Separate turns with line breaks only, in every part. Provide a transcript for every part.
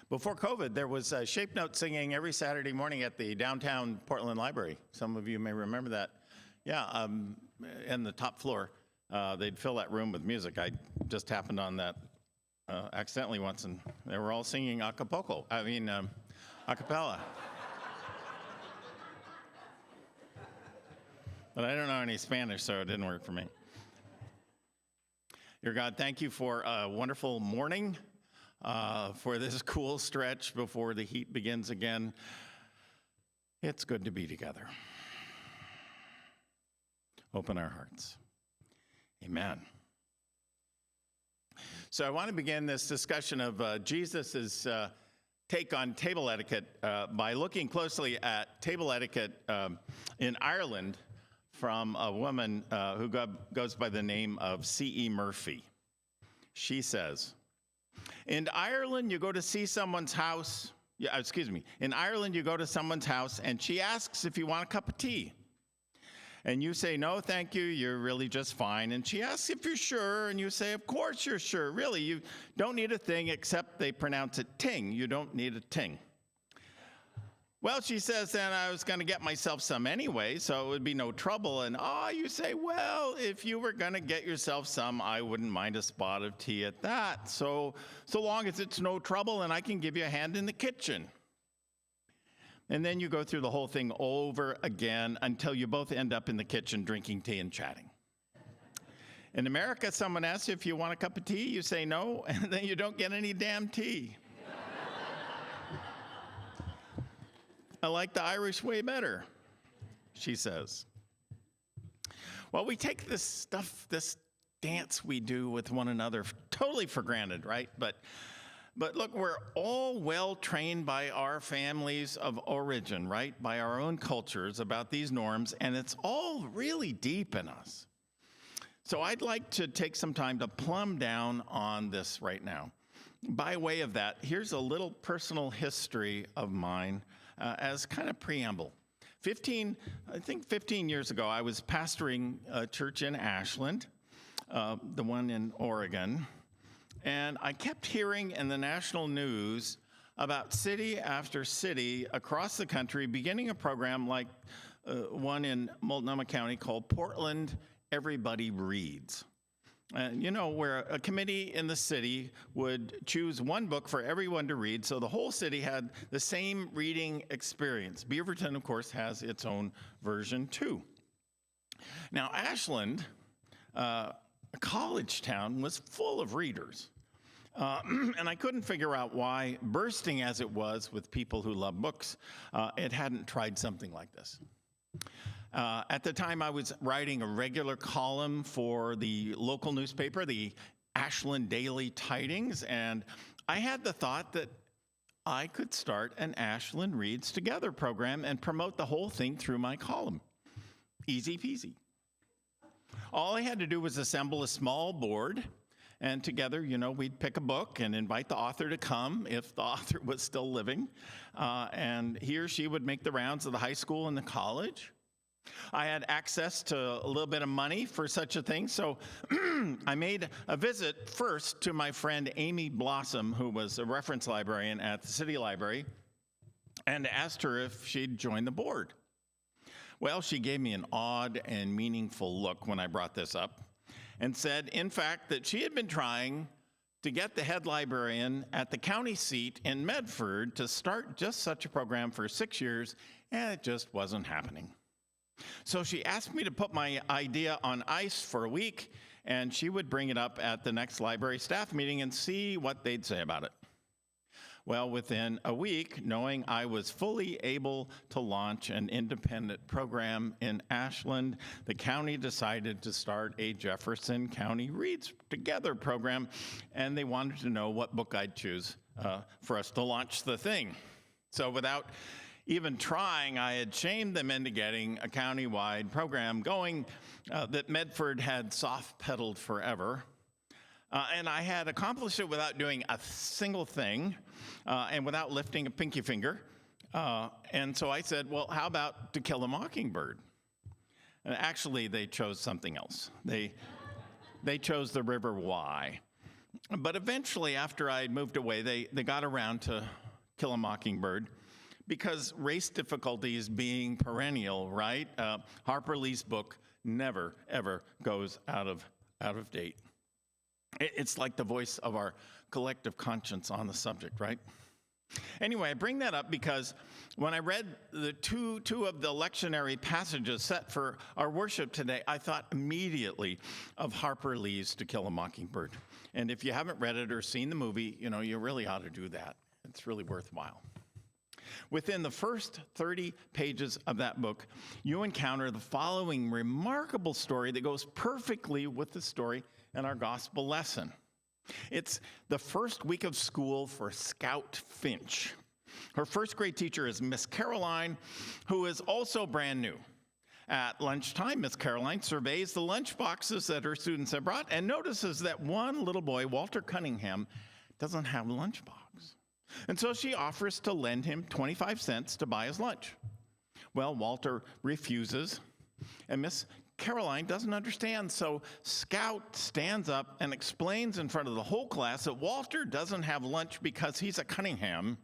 Before COVID, there was shape note singing every Saturday morning at the downtown Portland Library. Some of you may remember that. Yeah, in the top floor, they'd fill that room with music. I just happened on that accidentally once, and they were all singing a cappella. But I don't know any Spanish, so it didn't work for me. Dear God, thank you for a wonderful morning, for this cool stretch before the heat begins again. It's good to be together. Open our hearts. Amen. So I want to begin this discussion of Jesus' take on table etiquette by looking closely at table etiquette in Ireland from a woman who goes by the name of C.E. Murphy. She says, in Ireland, you go to someone's house, and she asks if you want a cup of tea. And you say, no, thank you, you're really just fine. And she asks if you're sure, and you say, of course you're sure. Really, you don't need a thing, except they pronounce it ting. You don't need a ting. Well, she says, then I was going to get myself some anyway, so it would be no trouble. And you say, well, if you were going to get yourself some, I wouldn't mind a spot of tea at that. So long as it's no trouble and I can give you a hand in the kitchen. And then you go through the whole thing over again until you both end up in the kitchen drinking tea and chatting. In America, someone asks you if you want a cup of tea, you say no, and then you don't get any damn tea. I like the Irish way better, she says. Well, we take this stuff, this dance we do with one another totally for granted, right? But look, we're all well trained by our families of origin, right? By our own cultures about these norms, and it's all really deep in us. So I'd like to take some time to plumb down on this right now. By way of that, here's a little personal history of mine as kind of preamble. 15 years ago, I was pastoring a church in Ashland, the one in Oregon, and I kept hearing in the national news about city after city across the country beginning a program like one in Multnomah County called Portland Everybody Reads. Where a committee in the city would choose one book for everyone to read, so the whole city had the same reading experience. Beaverton, of course, has its own version, too. Now, Ashland, a college town, was full of readers. And I couldn't figure out why, bursting as it was with people who love books, it hadn't tried something like this. At the time, I was writing a regular column for the local newspaper, the Ashland Daily Tidings, and I had the thought that I could start an Ashland Reads Together program and promote the whole thing through my column. Easy peasy. All I had to do was assemble a small board, and together, we'd pick a book and invite the author to come if the author was still living, and he or she would make the rounds of the high school and the college. I had access to a little bit of money for such a thing, so I made a visit first to my friend Amy Blossom, who was a reference librarian at the city library, and asked her if she'd join the board. Well, she gave me an odd and meaningful look when I brought this up and said, in fact, that she had been trying to get the head librarian at the county seat in Medford to start just such a program for 6 years, and it just wasn't happening. So she asked me to put my idea on ice for a week, and she would bring it up at the next library staff meeting and see what they'd say about it. Well, within a week, knowing I was fully able to launch an independent program in Ashland, the county decided to start a Jefferson County Reads Together program, and they wanted to know what book I'd choose for us to launch the thing. So without even trying, I had shamed them into getting a county-wide program going that Medford had soft-pedaled forever. And I had accomplished it without doing a single thing and without lifting a pinky finger. And so I said, well, how about To Kill a Mockingbird? And actually, they chose something else. They chose The River Why. But eventually, after I moved away, they got around to Kill a Mockingbird, because race difficulties being perennial, right? Harper Lee's book never, ever goes out of date. It's like the voice of our collective conscience on the subject, right? Anyway, I bring that up because when I read the two of the lectionary passages set for our worship today, I thought immediately of Harper Lee's To Kill a Mockingbird. And if you haven't read it or seen the movie, you really ought to do that. It's really worthwhile. Within the first 30 pages of that book, you encounter the following remarkable story that goes perfectly with the story in our gospel lesson. It's the first week of school for Scout Finch. Her first grade teacher is Miss Caroline, who is also brand new. At lunchtime, Miss Caroline surveys the lunch boxes that her students have brought and notices that one little boy, Walter Cunningham, doesn't have a lunchbox. And so she offers to lend him 25 cents to buy his lunch. Well, Walter refuses, and Miss Caroline doesn't understand, so Scout stands up and explains in front of the whole class that Walter doesn't have lunch because he's a Cunningham,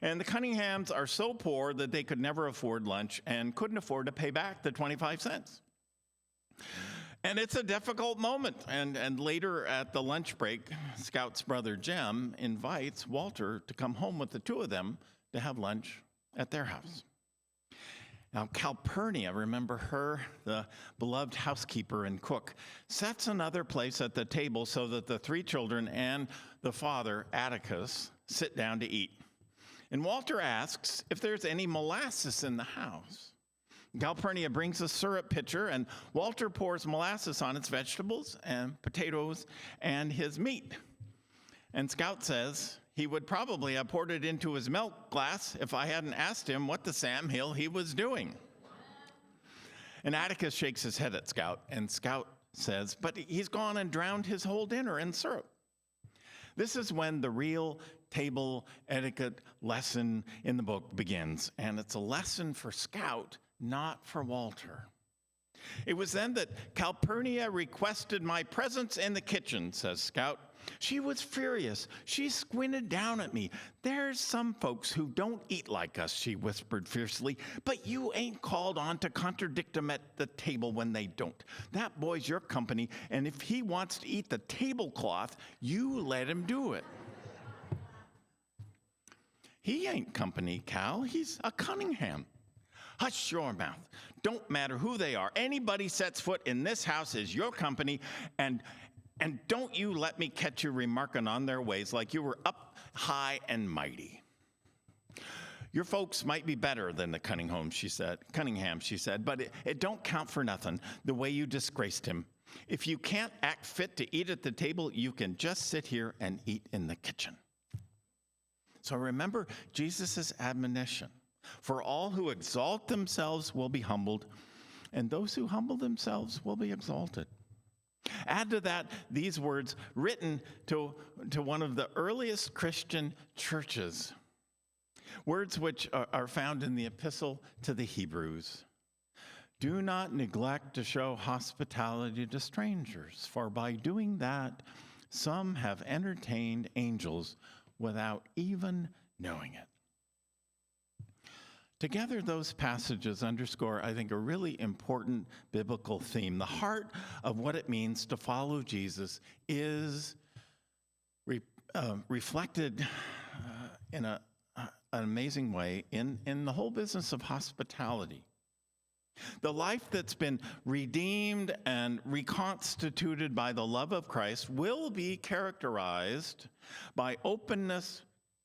and the Cunninghams are so poor that they could never afford lunch and couldn't afford to pay back the 25 cents. And it's a difficult moment, and later at the lunch break, Scout's brother Jem invites Walter to come home with the two of them to have lunch at their house. Now, Calpurnia, remember her, the beloved housekeeper and cook, sets another place at the table so that the three children and the father, Atticus, sit down to eat. And Walter asks if there's any molasses in the house. Calpurnia brings a syrup pitcher, and Walter pours molasses on its vegetables and potatoes and his meat. And Scout says he would probably have poured it into his milk glass if I hadn't asked him what the Sam Hill he was doing. And Atticus shakes his head at Scout, and Scout says, but he's gone and drowned his whole dinner in syrup. This is when the real table etiquette lesson in the book begins, and it's a lesson for Scout, not for Walter. It was then that Calpurnia requested my presence in the kitchen, says Scout. She was furious. She squinted down at me. There's some folks who don't eat like us, she whispered fiercely, but you ain't called on to contradict them at the table when they don't. That boy's your company, and if he wants to eat the tablecloth, you let him do it. He ain't company, Cal. He's a Cunningham. Hush your mouth. Don't matter who they are. Anybody sets foot in this house is your company, and don't you let me catch you remarking on their ways like you were up high and mighty. Your folks might be better than the Cunningham, she said, but it don't count for nothing, the way you disgraced him. If you can't act fit to eat at the table, you can just sit here and eat in the kitchen. So remember Jesus' admonition. For all who exalt themselves will be humbled, and those who humble themselves will be exalted. Add to that these words written to one of the earliest Christian churches, words which are found in the epistle to the Hebrews. Do not neglect to show hospitality to strangers, for by doing that, some have entertained angels without even knowing it. Together, those passages underscore, I think, a really important biblical theme. The heart of what it means to follow Jesus is reflected in an amazing way in the whole business of hospitality. The life that's been redeemed and reconstituted by the love of Christ will be characterized by openness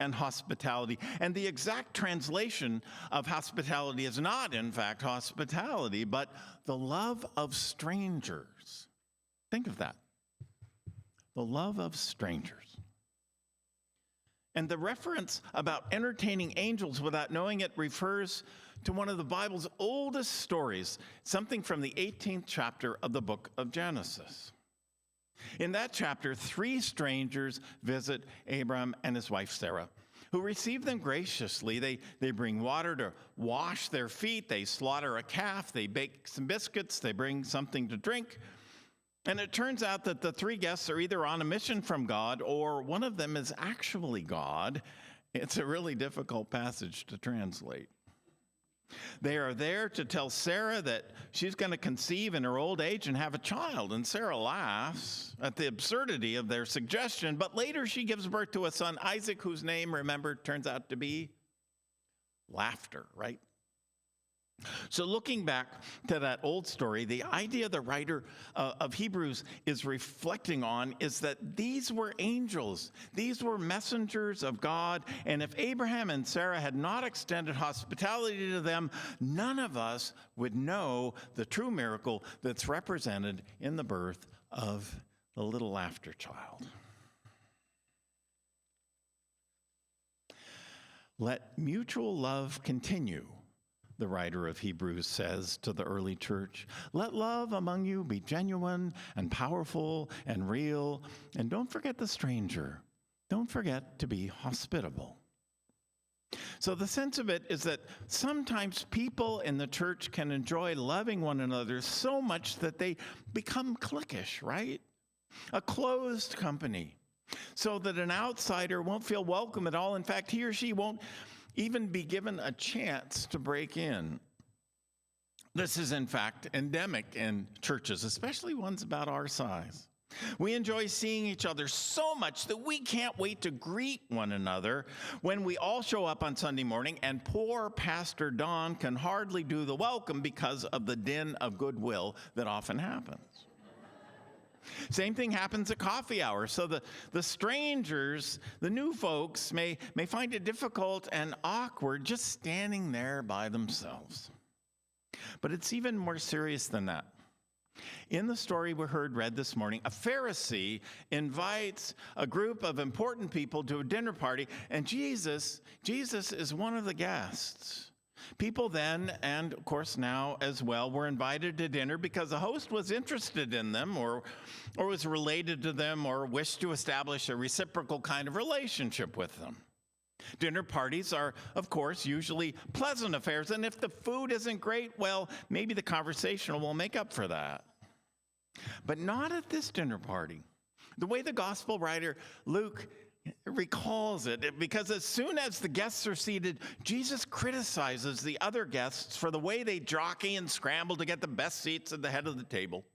and hospitality. And the exact translation of hospitality is not, in fact, hospitality, but the love of strangers. Think of that. The love of strangers. And the reference about entertaining angels without knowing it refers to one of the Bible's oldest stories, something from the 18th chapter of the book of Genesis. In that chapter, 3 strangers visit Abram and his wife Sarah, who receive them graciously. They bring water to wash their feet. They slaughter a calf. They bake some biscuits. They bring something to drink. And it turns out that the three guests are either on a mission from God or one of them is actually God. It's a really difficult passage to translate. They are there to tell Sarah that she's going to conceive in her old age and have a child. And Sarah laughs at the absurdity of their suggestion, but later she gives birth to a son, Isaac, whose name, remember, turns out to be laughter, right? So looking back to that old story, the idea the writer of Hebrews is reflecting on is that these were angels. These were messengers of God. And if Abraham and Sarah had not extended hospitality to them, none of us would know the true miracle that's represented in the birth of the little laughter child. Let mutual love continue, the writer of Hebrews says to the early church. Let love among you be genuine and powerful and real. And don't forget the stranger. Don't forget to be hospitable. So the sense of it is that sometimes people in the church can enjoy loving one another so much that they become cliquish, right? A closed company, so that an outsider won't feel welcome at all. In fact, he or she won't even be given a chance to break in. This is, in fact, endemic in churches, especially ones about our size. We enjoy seeing each other so much that we can't wait to greet one another when we all show up on Sunday morning, and poor Pastor Don can hardly do the welcome because of the din of goodwill that often happens. Same thing happens at coffee hour. So the strangers, the new folks, may find it difficult and awkward just standing there by themselves. But it's even more serious than that. In the story we heard read this morning, a Pharisee invites a group of important people to a dinner party, and Jesus is one of the guests. People then, and of course now as well, were invited to dinner because the host was interested in them or was related to them or wished to establish a reciprocal kind of relationship with them. Dinner parties are, of course, usually pleasant affairs, and if the food isn't great, well, maybe the conversation will make up for that. But not at this dinner party. The way the gospel writer Luke recalls it, because as soon as the guests are seated, Jesus criticizes the other guests for the way they jockey and scramble to get the best seats at the head of the table.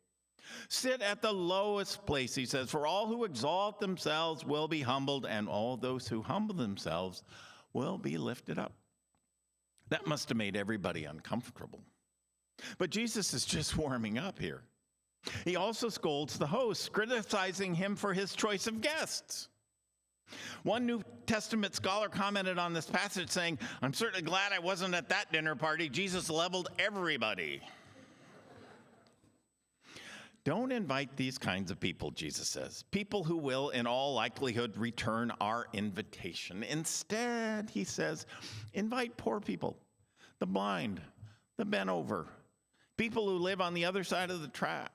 Sit at the lowest place, he says, for all who exalt themselves will be humbled, and all those who humble themselves will be lifted up. That must have made everybody uncomfortable. But Jesus is just warming up here. He also scolds the host, criticizing him for his choice of guests. One New Testament scholar commented on this passage saying, "I'm certainly glad I wasn't at that dinner party. Jesus leveled everybody." Don't invite these kinds of people, Jesus says. People who will, in all likelihood, return our invitation. Instead, he says, invite poor people, the blind, the bent over, people who live on the other side of the tracks.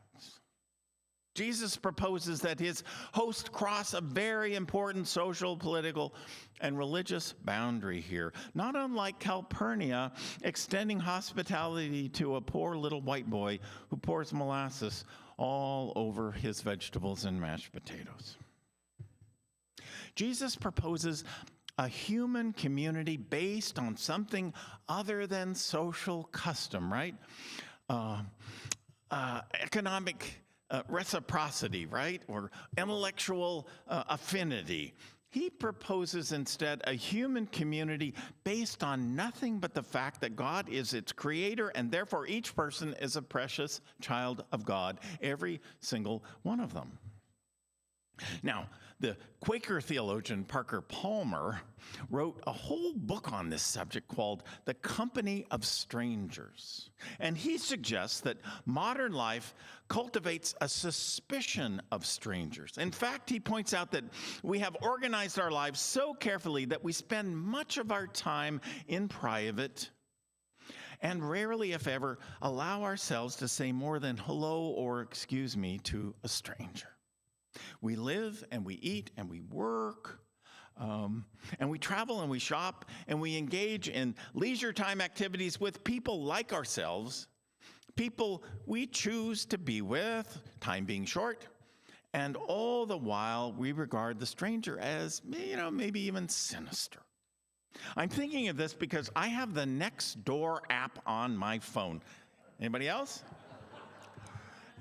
Jesus proposes that his host cross a very important social, political, and religious boundary here. Not unlike Calpurnia extending hospitality to a poor little white boy who pours molasses all over his vegetables and mashed potatoes. Jesus proposes a human community based on something other than social custom, right? Economic reciprocity, right? Or intellectual affinity. He proposes instead a human community based on nothing but the fact that God is its creator, and therefore each person is a precious child of God, every single one of them. Now, the Quaker theologian Parker Palmer wrote a whole book on this subject called The Company of Strangers. And he suggests that modern life cultivates a suspicion of strangers. In fact, he points out that we have organized our lives so carefully that we spend much of our time in private and rarely, if ever, allow ourselves to say more than hello or excuse me to a stranger. We live and we eat and we work and we travel and we shop and we engage in leisure time activities with people like ourselves, people we choose to be with, time being short, and all the while we regard the stranger as, maybe even sinister. I'm thinking of this because I have the Nextdoor app on my phone. Anybody else?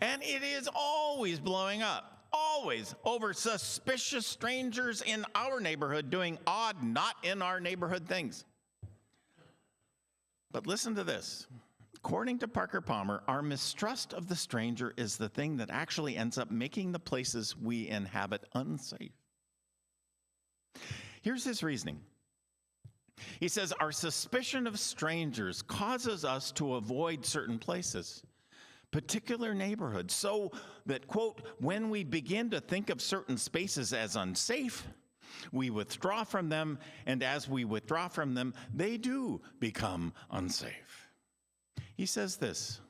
And it is always blowing up, always, over suspicious strangers in our neighborhood doing odd, not in our neighborhood things. But listen to this. According to Parker Palmer, our mistrust of the stranger is the thing that actually ends up making the places we inhabit unsafe. Here's his reasoning. He says, our suspicion of strangers causes us to avoid certain places, particular neighborhoods, so that, quote, when we begin to think of certain spaces as unsafe, we withdraw from them, and as we withdraw from them, they do become unsafe. He says this,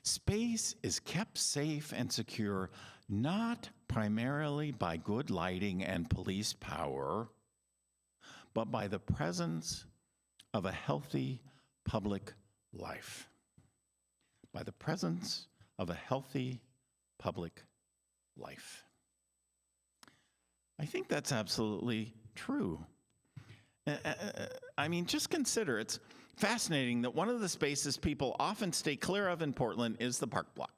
space is kept safe and secure not primarily by good lighting and police power, but by the presence of a healthy public life. By the presence of a healthy public life. I think that's absolutely true. Just consider, it's fascinating that one of the spaces people often stay clear of in Portland is the park blocks.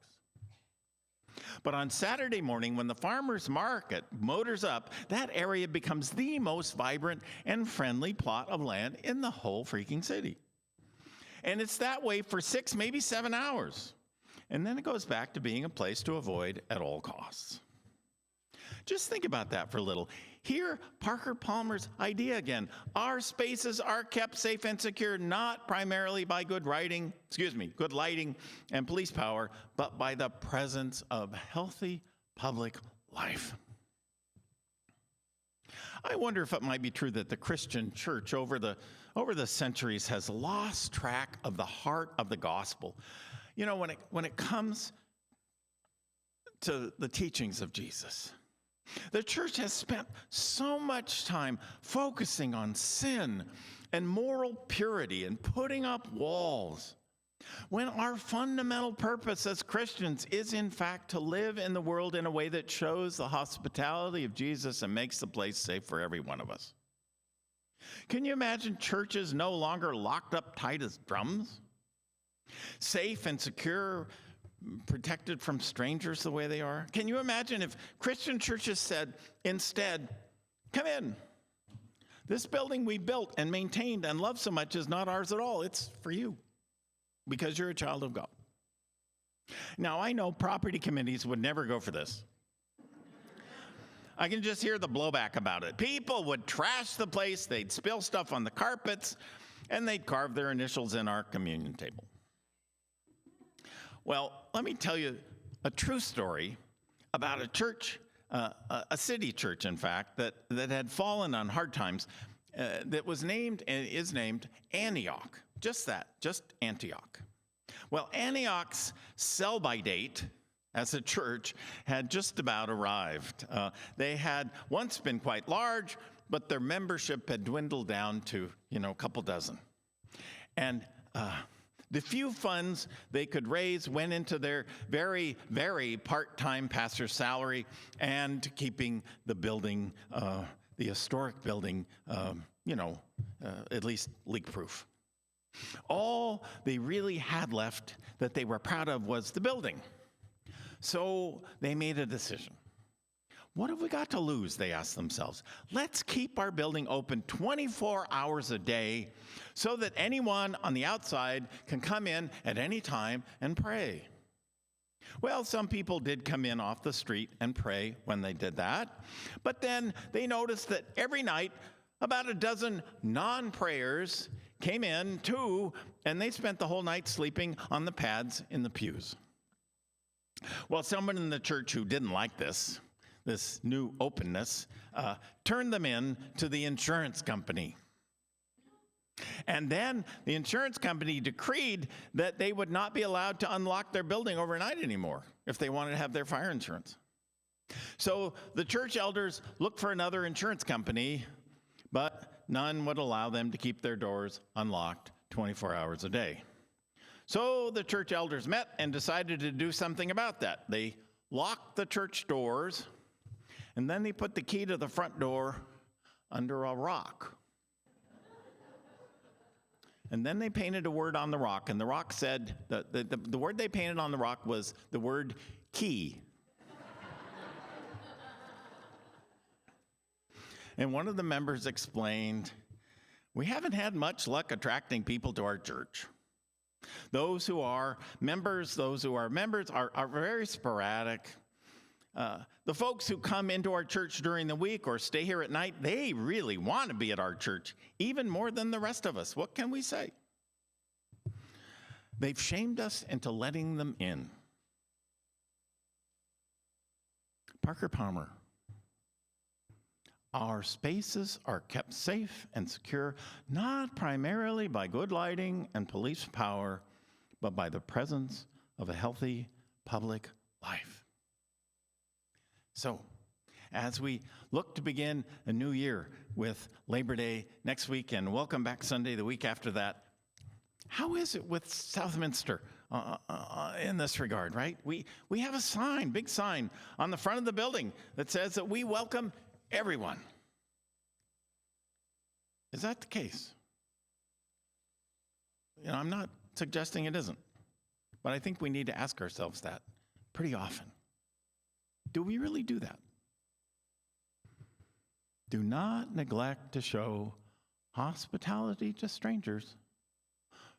But on Saturday morning, when the farmers market motors up, that area becomes the most vibrant and friendly plot of land in the whole freaking city. And it's that way for 6, maybe 7 hours. And then it goes back to being a place to avoid at all costs. Just think about that for a little. Here, Parker Palmer's idea again. Our spaces are kept safe and secure not primarily by good lighting and police power, but by the presence of healthy public life. I wonder if it might be true that the Christian church over the centuries has lost track of the heart of the gospel. When it comes to the teachings of Jesus. The church has spent so much time focusing on sin and moral purity and putting up walls, when our fundamental purpose as Christians is in fact to live in the world in a way that shows the hospitality of Jesus and makes the place safe for every one of us. Can you imagine churches no longer locked up tight as drums? Safe and secure, protected from strangers the way they are? Can you imagine if Christian churches said instead, come in. This building we built and maintained and loved so much is not ours at all. It's for you because you're a child of God. Now, I know property committees would never go for this. I can just hear the blowback about it. People would trash the place, they'd spill stuff on the carpets, and they'd carve their initials in our communion table. Well, let me tell you a true story about a church, a city church, in fact, that had fallen on hard times, that was named and is named Antioch. Just Antioch. Well, Antioch's sell-by date as a church had just about arrived. They had once been quite large, but their membership had dwindled down to, a couple dozen. And the few funds they could raise went into their very, very part-time pastor's salary and keeping the building, the historic building, at least leak-proof. All they really had left that they were proud of was the building. So they made a decision. What have we got to lose, they asked themselves. Let's keep our building open 24 hours a day so that anyone on the outside can come in at any time and pray. Well, some people did come in off the street and pray when they did that, but then they noticed that every night about a dozen non-prayers came in too, and they spent the whole night sleeping on the pads in the pews. Well, someone in the church who didn't like this new openness, turned them in to the insurance company. And then the insurance company decreed that they would not be allowed to unlock their building overnight anymore if they wanted to have their fire insurance. So the church elders looked for another insurance company, but none would allow them to keep their doors unlocked 24 hours a day. So the church elders met and decided to do something about that. They locked the church doors, and then they put the key to the front door under a rock. And then they painted a word on the rock, and the rock said, the word they painted on the rock was the word key. And one of the members explained, "We haven't had much luck attracting people to our church. Those who are members are very sporadic. The folks who come into our church during the week or stay here at night, they really want to be at our church, even more than the rest of us. What can we say? They've shamed us into letting them in." Parker Palmer. Our spaces are kept safe and secure, not primarily by good lighting and police power, but by the presence of a healthy public life. So, as we look to begin a new year with Labor Day next week and Welcome Back Sunday the week after that, how is it with Southminster in this regard, right? We have a sign, big sign, on the front of the building that says that we welcome everyone. Is that the case? I'm not suggesting it isn't, but I think we need to ask ourselves that pretty often. Do we really do that? Do not neglect to show hospitality to strangers,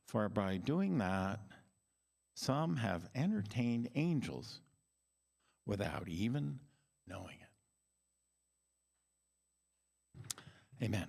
for by doing that, some have entertained angels without even knowing it. Amen.